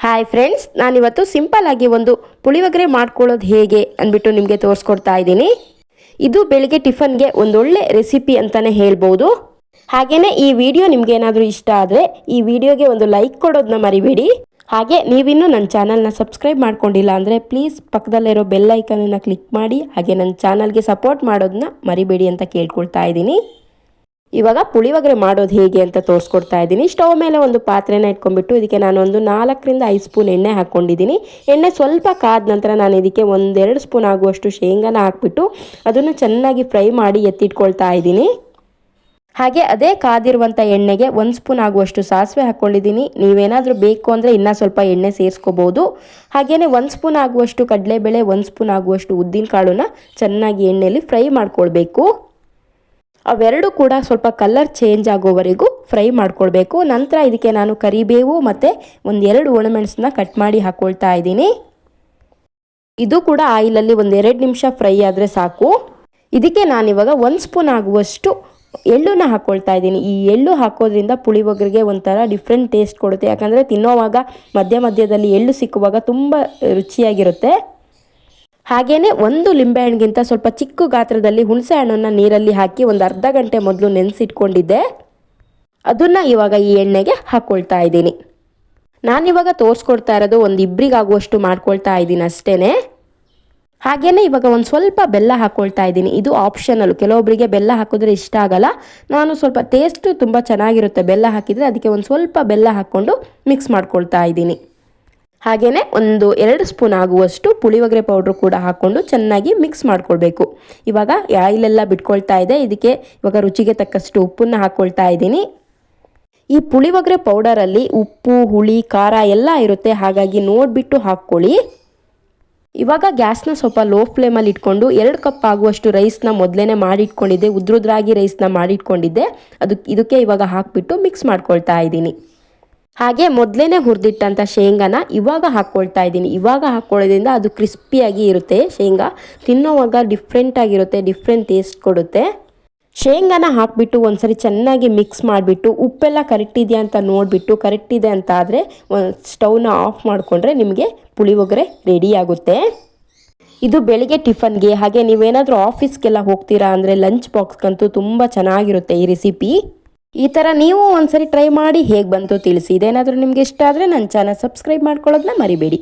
Hi friends, ನಾನಿವತ್ತು simple ಆಗಿ ಒಂದು ಪುಳಿಯೋಗರೆ ಮಾಡ್ಕೊಳ್ಳೋದು ಹೇಗೆ ಅಂದ್ಬಿಟ್ಟು ನಿಮಗೆ ತೋರಿಸ್ಕೊಡ್ತಾ ಇದ್ದೀನಿ. ಇದು ಬೆಳಿಗ್ಗೆ ಟಿಫನ್ಗೆ ಒಂದೊಳ್ಳೆ ರೆಸಿಪಿ ಅಂತಲೇ ಹೇಳ್ಬೋದು. ಹಾಗೆಯೇ ಈ ವಿಡಿಯೋ ನಿಮ್ಗೆ ಏನಾದರೂ ಇಷ್ಟ ಆದರೆ ಈ ವಿಡಿಯೋಗೆ ಒಂದು ಲೈಕ್ ಕೊಡೋದನ್ನ ಮರಿಬೇಡಿ. ಹಾಗೆ ನೀವಿನ್ನೂ ನನ್ನ ಚಾನಲ್ನ ಸಬ್ಸ್ಕ್ರೈಬ್ ಮಾಡ್ಕೊಂಡಿಲ್ಲ ಅಂದರೆ ಪ್ಲೀಸ್ ಪಕ್ಕದಲ್ಲಿರೋ ಬೆಲ್ ಐಕನನ್ನು ಕ್ಲಿಕ್ ಮಾಡಿ. ಹಾಗೆ ನನ್ನ ಚಾನಲ್ಗೆ ಸಪೋರ್ಟ್ ಮಾಡೋದನ್ನ ಮರಿಬೇಡಿ ಅಂತ ಕೇಳ್ಕೊಳ್ತಾ ಇದ್ದೀನಿ. ಇವಾಗ ಪುಳಿಯೋಗರೆ ಮಾಡೋದು ಹೇಗೆ ಅಂತ ತೋರಿಸ್ಕೊಡ್ತಾ ಇದ್ದೀನಿ. ಸ್ಟವ್ ಮೇಲೆ ಒಂದು ಪಾತ್ರೆನ ಇಟ್ಕೊಂಡ್ಬಿಟ್ಟು ಇದಕ್ಕೆ ನಾನು ಒಂದು 4 ರಿಂದ 5 ಸ್ಪೂನ್ ಎಣ್ಣೆ ಹಾಕ್ಕೊಂಡಿದ್ದೀನಿ. ಎಣ್ಣೆ ಸ್ವಲ್ಪ ಕಾದ ನಂತರ ನಾನು ಇದಕ್ಕೆ 1-2 ಸ್ಪೂನ್ ಆಗುವಷ್ಟು ಶೇಂಗಾನ ಹಾಕ್ಬಿಟ್ಟು ಅದನ್ನು ಚೆನ್ನಾಗಿ ಫ್ರೈ ಮಾಡಿ ಎತ್ತಿಟ್ಕೊಳ್ತಾ ಇದ್ದೀನಿ. ಹಾಗೆ ಅದೇ ಕಾದಿರುವಂಥ ಎಣ್ಣೆಗೆ 1 ಸ್ಪೂನ್ ಆಗುವಷ್ಟು ಸಾಸಿವೆ ಹಾಕ್ಕೊಂಡಿದ್ದೀನಿ. ನೀವೇನಾದರೂ ಬೇಕು ಅಂದರೆ ಇನ್ನೂ ಸ್ವಲ್ಪ ಎಣ್ಣೆ ಸೇರಿಸ್ಕೋಬೋದು. ಹಾಗೆಯೇ 1 ಸ್ಪೂನ್ ಆಗುವಷ್ಟು ಕಡಲೆಬೇಳೆ, 1 ಸ್ಪೂನ್ ಆಗುವಷ್ಟು ಉದ್ದಿನ ಕಾಳನ್ನ ಚೆನ್ನಾಗಿ ಎಣ್ಣೆಯಲ್ಲಿ ಫ್ರೈ ಮಾಡ್ಕೊಳ್ಬೇಕು. ಅವೆರಡು ಕೂಡ ಸ್ವಲ್ಪ ಕಲರ್ ಚೇಂಜ್ ಆಗೋವರೆಗೂ ಫ್ರೈ ಮಾಡ್ಕೊಳ್ಬೇಕು. ನಂತರ ಇದಕ್ಕೆ ನಾನು ಕರಿಬೇವು ಮತ್ತು 1-2 ಒಣಮೆಣಸನ್ನ ಕಟ್ ಮಾಡಿ ಹಾಕ್ಕೊಳ್ತಾ ಇದ್ದೀನಿ. ಇದು ಕೂಡ ಆಯಿಲಲ್ಲಿ 1-2 ನಿಮಿಷ ಫ್ರೈ ಆದರೆ ಸಾಕು. ಇದಕ್ಕೆ ನಾನಿವಾಗ 1 ಸ್ಪೂನ್ ಆಗುವಷ್ಟು ಎಳ್ಳನ್ನ ಹಾಕ್ಕೊಳ್ತಾ ಇದ್ದೀನಿ. ಈ ಎಳ್ಳು ಹಾಕೋದ್ರಿಂದ ಪುಳಿಯೋಗರೆಗೆ ಒಂಥರ ಡಿಫ್ರೆಂಟ್ ಟೇಸ್ಟ್ ಕೊಡುತ್ತೆ. ಯಾಕಂದರೆ ತಿನ್ನೋವಾಗ ಮಧ್ಯದಲ್ಲಿ ಎಳ್ಳು ಸಿಕ್ಕುವಾಗ ತುಂಬ ರುಚಿಯಾಗಿರುತ್ತೆ. ಹಾಗೆಯೇ 1 ಲಿಂಬೆಹಣ್ಣಿಗಿಂತ ಸ್ವಲ್ಪ ಚಿಕ್ಕ ಗಾತ್ರದಲ್ಲಿ ಹುಣಸೆ ಹಣ್ಣನ್ನು ನೀರಲ್ಲಿ ಹಾಕಿ ಒಂದು ಅರ್ಧ ಗಂಟೆ ಮೊದಲು ನೆನೆಸಿಟ್ಕೊಂಡಿದ್ದೆ. ಅದನ್ನು ಇವಾಗ ಈ ಎಣ್ಣೆಗೆ ಹಾಕ್ಕೊಳ್ತಾ ಇದ್ದೀನಿ. ನಾನಿವಾಗ ತೋರಿಸ್ಕೊಡ್ತಾ ಇರೋದು ಒಂದು ಇಬ್ಬರಿಗಾಗುವಷ್ಟು ಮಾಡ್ಕೊಳ್ತಾ ಇದ್ದೀನಿ ಅಷ್ಟೇ. ಹಾಗೆಯೇ ಇವಾಗ ಒಂದು ಸ್ವಲ್ಪ ಬೆಲ್ಲ ಹಾಕ್ಕೊಳ್ತಾ ಇದ್ದೀನಿ. ಇದು ಆಪ್ಷನಲ್, ಕೆಲವೊಬ್ಬರಿಗೆ ಬೆಲ್ಲ ಹಾಕಿದ್ರೆ ಇಷ್ಟ ಆಗಲ್ಲ. ನಾನು ಸ್ವಲ್ಪ ಟೇಸ್ಟು ತುಂಬ ಚೆನ್ನಾಗಿರುತ್ತೆ ಬೆಲ್ಲ ಹಾಕಿದರೆ, ಅದಕ್ಕೆ ಒಂದು ಸ್ವಲ್ಪ ಬೆಲ್ಲ ಹಾಕ್ಕೊಂಡು ಮಿಕ್ಸ್ ಮಾಡ್ಕೊಳ್ತಾ ಇದ್ದೀನಿ. ಹಾಗೆಯೇ 1-2 ಸ್ಪೂನ್ ಆಗುವಷ್ಟು ಪುಳಿಯೋಗರೆ ಪೌಡ್ರು ಕೂಡ ಹಾಕ್ಕೊಂಡು ಚೆನ್ನಾಗಿ ಮಿಕ್ಸ್ ಮಾಡ್ಕೊಳ್ಬೇಕು. ಇವಾಗ ಆಯಿಲೆಲ್ಲ ಬಿಟ್ಕೊಳ್ತಾ ಇದೆ. ಇದಕ್ಕೆ ಇವಾಗ ರುಚಿಗೆ ತಕ್ಕಷ್ಟು ಉಪ್ಪನ್ನು ಹಾಕ್ಕೊಳ್ತಾ ಇದ್ದೀನಿ. ಈ ಪುಳಿಯೋಗರೆ ಪೌಡರಲ್ಲಿ ಉಪ್ಪು, ಹುಳಿ, ಖಾರ ಎಲ್ಲ ಇರುತ್ತೆ, ಹಾಗಾಗಿ ನೋಡಿಬಿಟ್ಟು ಹಾಕ್ಕೊಳ್ಳಿ. ಇವಾಗ ಗ್ಯಾಸ್ನ ಸ್ವಲ್ಪ ಲೋ ಫ್ಲೇಮಲ್ಲಿ ಇಟ್ಕೊಂಡು 2 ಕಪ್ ಆಗುವಷ್ಟು ರೈಸ್ನ ಮೊದಲೇ ಮಾಡಿಟ್ಕೊಂಡಿದ್ದೆ, ಉದ್ರುದ್ರಾಗಿ ರೈಸ್ನ ಮಾಡಿಟ್ಕೊಂಡಿದ್ದೆ. ಇದಕ್ಕೆ ಇವಾಗ ಹಾಕ್ಬಿಟ್ಟು ಮಿಕ್ಸ್ ಮಾಡ್ಕೊಳ್ತಾ ಇದ್ದೀನಿ. ಹಾಗೆ ಮೊದಲೇ ಹುರಿದಿಟ್ಟಂಥ ಶೇಂಗಾನ ಇವಾಗ ಹಾಕ್ಕೊಳ್ತಾ ಇದ್ದೀನಿ. ಇವಾಗ ಹಾಕ್ಕೊಳ್ಳೋದ್ರಿಂದ ಅದು ಕ್ರಿಸ್ಪಿಯಾಗಿ ಇರುತ್ತೆ. ಶೇಂಗಾ ತಿನ್ನೋವಾಗ ಡಿಫ್ರೆಂಟಾಗಿರುತ್ತೆ, ಡಿಫ್ರೆಂಟ್ ಟೇಸ್ಟ್ ಕೊಡುತ್ತೆ. ಶೇಂಗಾನ ಹಾಕಿಬಿಟ್ಟು ಒಂದ್ಸರಿ ಚೆನ್ನಾಗಿ ಮಿಕ್ಸ್ ಮಾಡಿಬಿಟ್ಟು ಉಪ್ಪೆಲ್ಲ ಕರೆಕ್ಟ್ ಇದೆಯಾ ಅಂತ ನೋಡಿಬಿಟ್ಟು ಕರೆಕ್ಟ್ ಇದೆ ಅಂತ ಆದರೆ ಸ್ಟವ್ನ ಆಫ್ ಮಾಡಿಕೊಂಡ್ರೆ ನಿಮಗೆ ಪುಳಿಯೋಗರೆ ರೆಡಿ ಆಗುತ್ತೆ. ಇದು ಬೆಳಿಗ್ಗೆ ಟಿಫನ್ಗೆ, ಹಾಗೆ ನೀವೇನಾದರೂ ಆಫೀಸ್ಗೆಲ್ಲ ಹೋಗ್ತೀರಾ ಅಂದರೆ ಲಂಚ್ ಬಾಕ್ಸ್ಗಂತೂ ತುಂಬ ಚೆನ್ನಾಗಿರುತ್ತೆ ಈ ರೆಸಿಪಿ. ಈ ಥರ ನೀವು ಒಂದ್ಸರಿ ಟ್ರೈ ಮಾಡಿ ಹೇಗೆ ಬಂತು ತಿಳಿಸಿ. ಇದೇನಾದರೂ ನಿಮಗೆ ಇಷ್ಟ ಆದರೆ ನನ್ನ ಚಾನಲ್ ಸಬ್ಸ್ಕ್ರೈಬ್ ಮಾಡ್ಕೊಳ್ಳೋದನ್ನ ಮರಿಬೇಡಿ.